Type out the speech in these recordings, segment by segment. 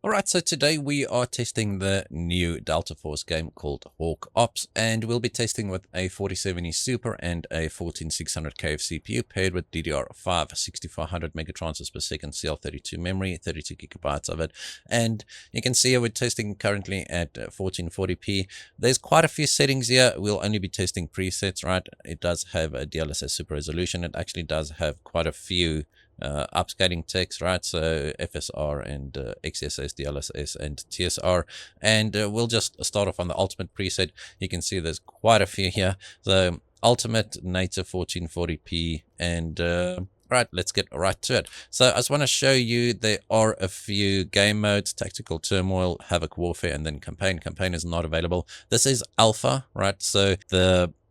Alright, so today we are testing the new Delta Force game called Hawk Ops, and we'll be testing with a 4070 Super and a 14600K of CPU paired with DDR5 6400 megatransfers per second CL32 memory, 32 gigabytes of it. And you can see here we're testing currently at 1440p. There's quite a few settings here. We'll only be testing presets, right? It does have a DLSS super resolution. It actually does have quite a few upscaling text, right? So FSR and XSS, DLSS, and TSR. And we'll just start off on the ultimate preset. You can see there's quite a few here. So ultimate, native 1440p, and right, let's get right to it. So I just want to show you there are a few game modes: Tactical Turmoil, Havoc Warfare, and then Campaign. Campaign is not available. This is alpha, right? So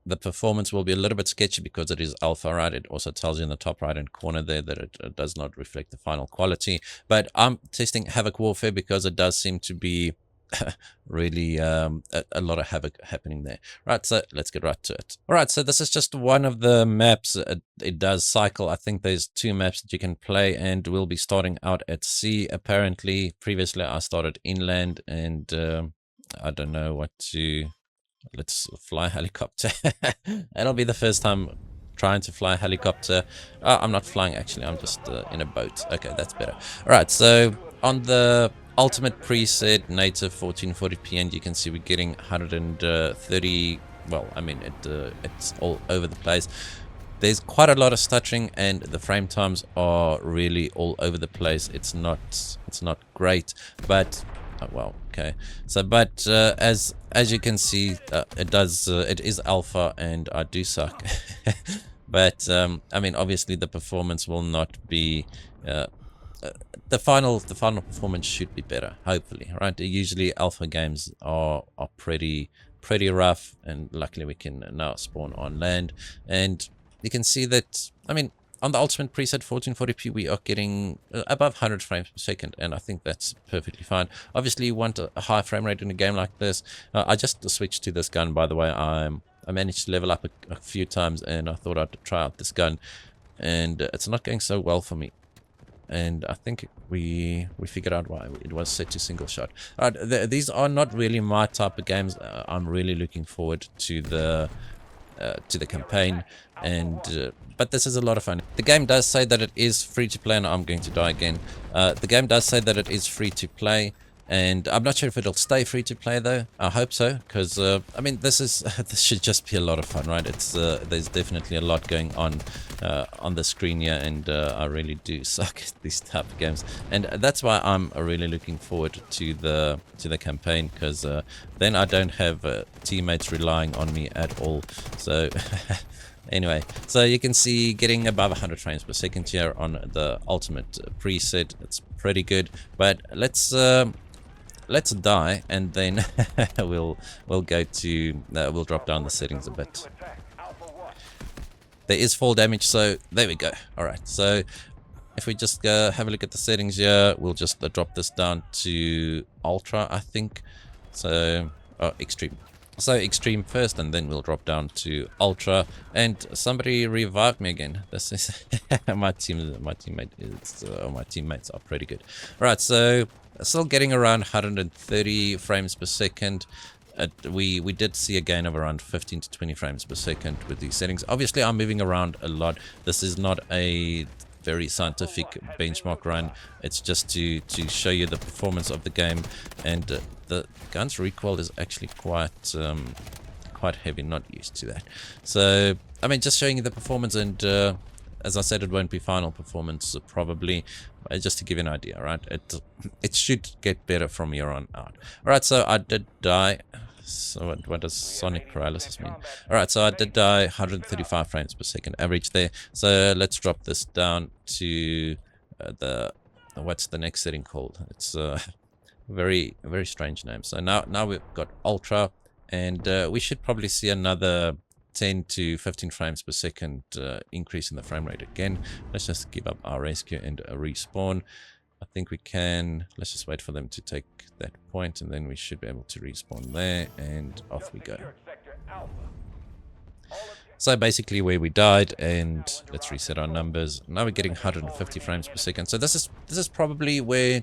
the performance will be a little bit sketchy because it is alpha, right? It also tells you in the top right hand corner there that it does not reflect the final quality. But I'm testing Havoc Warfare because it does seem to be really a lot of havoc happening there. Right, so let's get right to it. All right, so this is just one of the maps. It does cycle. I think there's 2 maps that you can play, and we'll be starting out at sea. Apparently, previously I started inland, and I don't know what to... Let's fly helicopter. That'll be the first time trying to fly a helicopter. I'm not flying, actually. I'm just in a boat. Okay, that's better. All right, so on the ultimate preset, native 1440p, and you can see we're getting 130. Well, I mean, it's all over the place. There's quite a lot of stuttering, and the frame times are really all over the place. It's not great, but well, okay. So, but as you can see, it is alpha, and I do suck. But I mean, obviously the performance will not be the final performance should be better, hopefully, right? Usually alpha games are pretty rough, and luckily we can now spawn on land, and you can see that, I mean, on the ultimate preset 1440p, we are getting above 100 frames per second, and I think that's perfectly fine. Obviously, you want a high frame rate in a game like this. I just switched to this gun, by the way. I managed to level up a few times, and I thought I'd try out this gun, and it's not going so well for me. And I think we figured out why. It was set to single shot. All right, these are not really my type of games. I'm really looking forward to the campaign, and but this is a lot of fun. The game does say that it is free to play, and I'm going to die again. The game does say that it is free to play, and I'm not sure if it'll stay free to play though. I hope so, because I mean, this should just be a lot of fun, right? It's there's definitely a lot going on the screen here, and I really do suck at these type of games, and that's why I'm really looking forward to the campaign, because then I don't have teammates relying on me at all. So anyway, so you can see getting above 100 frames per second here on the ultimate preset. It's pretty good, but let's die, and then we'll go to we'll drop down the settings a bit. There is fall damage, so there we go. All right, so if we just have a look at the settings here, we'll just drop this down to ultra, I think. So extreme. So extreme first, and then we'll drop down to ultra. And somebody revived me again. This is my teammates are pretty good. All right, so still getting around 130 frames per second. We did see a gain of around 15 to 20 frames per second with these settings. Obviously, I'm moving around a lot. This is not a very scientific benchmark run. It's just to show you the performance of the game, and the gun's recoil is actually quite heavy. Not used to that. So I mean, just showing you the performance, and as I said, it won't be final performance probably, just to give you an idea, right? It should get better from here on out. All right, so I did die. So what does sonic paralysis mean? All right, so I did die 135 frames per second average there. So let's drop this down to what's the next setting called? It's a very strange name. So now we've got ultra, and we should probably see another 10 to 15 frames per second increase in the frame rate again. Let's just give up our rescue and respawn. I think we can. Let's just wait for them to take that point, and then we should be able to respawn there, and off we go. So basically where we died, and let's reset our numbers. Now we're getting 150 frames per second. So this is probably where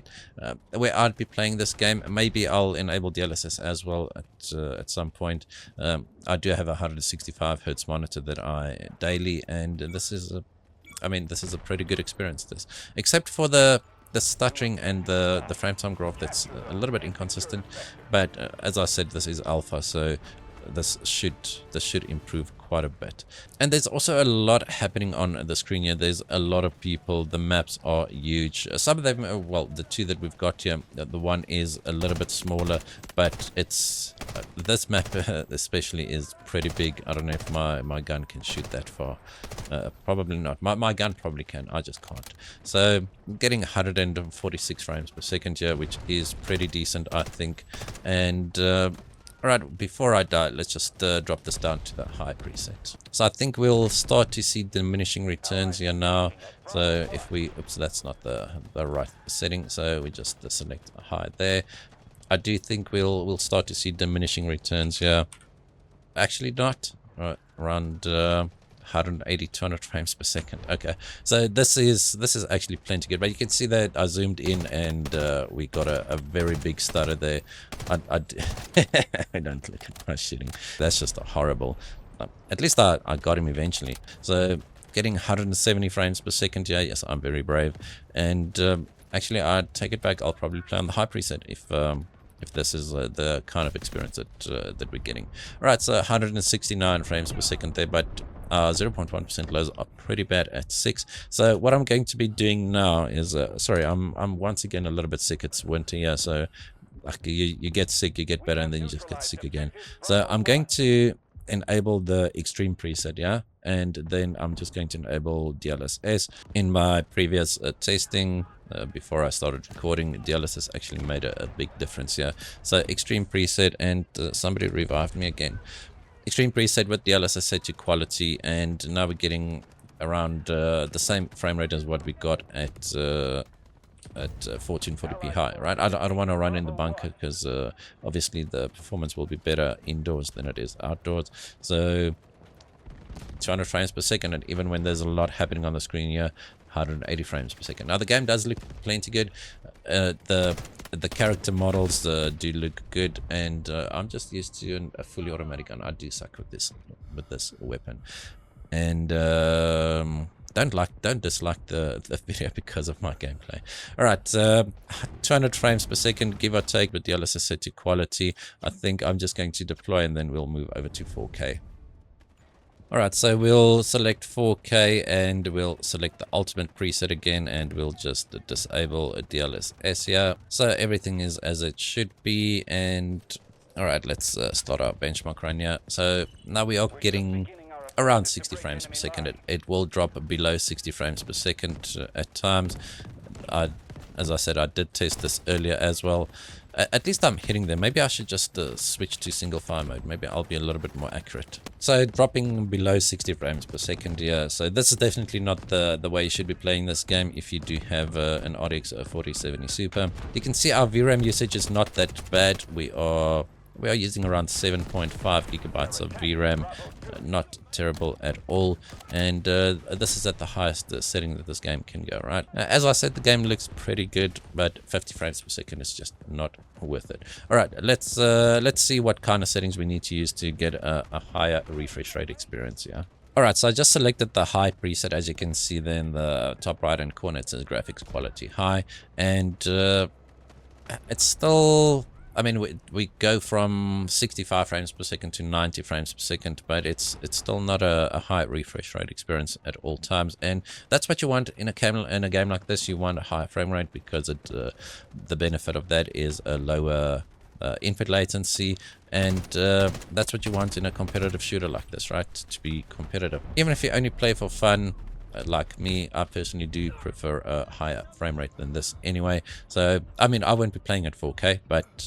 I'd be playing this game. Maybe I'll enable DLSS as well at some point. I do have a 165 hertz monitor that I daily, and this is a pretty good experience. This, except for the stuttering and the frame time graph that's a little bit inconsistent, but as I said, this is alpha, so this should improve quite a bit. And there's also a lot happening on the screen here. There's a lot of people. The maps are huge. Some of them, well, the two that we've got here, the one is a little bit smaller, but it's this map especially is pretty big. I don't know if my gun can shoot that far. Probably not. My gun probably can, I just can't. So I'm getting 146 frames per second here, which is pretty decent, I think. And alright, before I die, let's just drop this down to the high preset. So I think we'll start to see diminishing returns here now. So if we, oops, that's not the right setting. So we just select high there. I do think we'll start to see diminishing returns here. Actually not. Right, around 180, 200 frames per second. Okay, so this is actually plenty good, but you can see that I zoomed in and we got a very big stutter there. I don't look at my shooting. That's just horrible. At least I got him eventually. So getting 170 frames per second here. Yes, I'm very brave. And actually, I'd take it back. I'll probably play on the high preset if this is the kind of experience that we're getting. All right, so 169 frames per second there, but 0.1% lows are pretty bad at 6. So what I'm going to be doing now is, sorry, I'm once again a little bit sick. It's winter here, so like you get sick, you get better, and then you just get sick again. So I'm going to enable the extreme preset, yeah, and then I'm just going to enable DLSS. In my previous testing, before I started recording, DLSS actually made a big difference here. So extreme preset, and somebody revived me again. Extreme preset with DLSS set to quality, and now we're getting around the same frame rate as what we got at 1440p high, right? I don't want to run in the bunker because obviously the performance will be better indoors than it is outdoors. So 200 frames per second, and even when there's a lot happening on the screen here, 180 frames per second. Now the game does look plenty good. The character models do look good, and I'm just used to a fully automatic gun. I do suck with this weapon, and don't dislike the video because of my gameplay. All right, 200 frames per second, give or take, with DLSS set to quality. I think I'm just going to deploy, and then we'll move over to 4K. Alright, so we'll select 4K and we'll select the ultimate preset again, and we'll just disable a DLSS here. So everything is as it should be, and alright, let's start our benchmark run here. So now we are getting around 60 frames per second. It will drop below 60 frames per second at times. As I said, I did test this earlier as well. At least I'm hitting them. Maybe I should just switch to single fire mode. Maybe I'll be a little bit more accurate. So dropping below 60 frames per second here. So this is definitely not the way you should be playing this game if you do have an RTX 4070 Super. You can see our VRAM usage is not that bad. We are using around 7.5 gigabytes of VRAM, not terrible at all, and this is at the highest setting that this game can go, right? As I said, the game looks pretty good, but 50 frames per second is just not worth it. All right, let's see what kind of settings we need to use to get a higher refresh rate experience here. Alright, so I just selected the high preset. As you can see there in the top right hand corner, it says graphics quality high, and it's still, I mean, we go from 65 frames per second to 90 frames per second, but it's still not a high refresh rate experience at all times. And that's what you want in a game like this. You want a higher frame rate because the benefit of that is a lower input latency, and that's what you want in a competitive shooter like this, right? To be competitive. Even if you only play for fun, like me, I personally do prefer a higher frame rate than this anyway. So, I mean, I won't be playing at 4K, but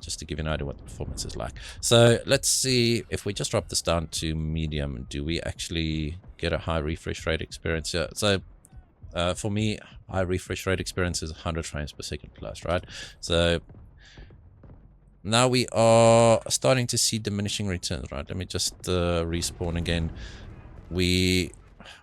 just to give you an idea what the performance is like. So, let's see if we just drop this down to medium, do we actually get a high refresh rate experience here? So, for me, high refresh rate experience is 100 frames per second plus, right? So, now we are starting to see diminishing returns, right? Let me just respawn again. we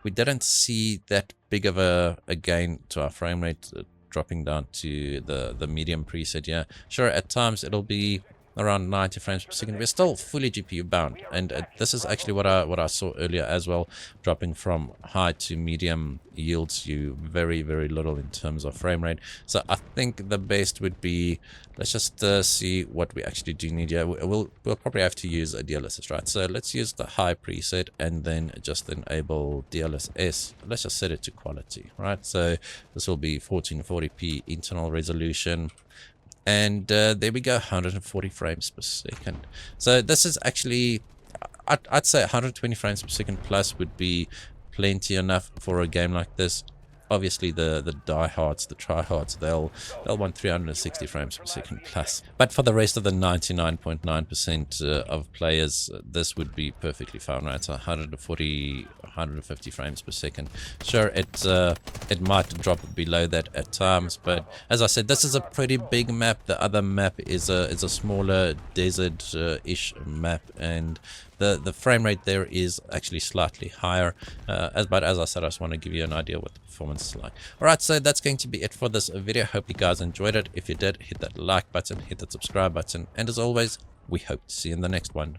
didn't see that big of a gain to our frame rate, dropping down to the medium preset. Yeah, sure, at times it'll be around 90 frames per second. We're still fully GPU bound, and this is actually what I saw earlier as well. Dropping from high to medium yields you very, very little in terms of frame rate. So I think the best would be, let's just see what we actually do need here. We'll probably have to use a DLSS, right? So let's use the high preset and then just enable DLSS. Let's just set it to quality, right? So this will be 1440p internal resolution. And there we go, 140 frames per second. So this is actually, I'd say 120 frames per second plus would be plenty enough for a game like this. Obviously, the diehards, the tryhards, they'll want 360 frames per second plus. But for the rest of the 99.9% of players, this would be perfectly fine, right? So 140, 150 frames per second. Sure, it might drop below that at times, but as I said, this is a pretty big map. The other map is a smaller desert-ish map, and the frame rate there is actually slightly higher. But as I said, I just want to give you an idea what the performance is like. Alright, so that's going to be it for this video. Hope you guys enjoyed it. If you did, hit that like button, hit that subscribe button, and as always, we hope to see you in the next one.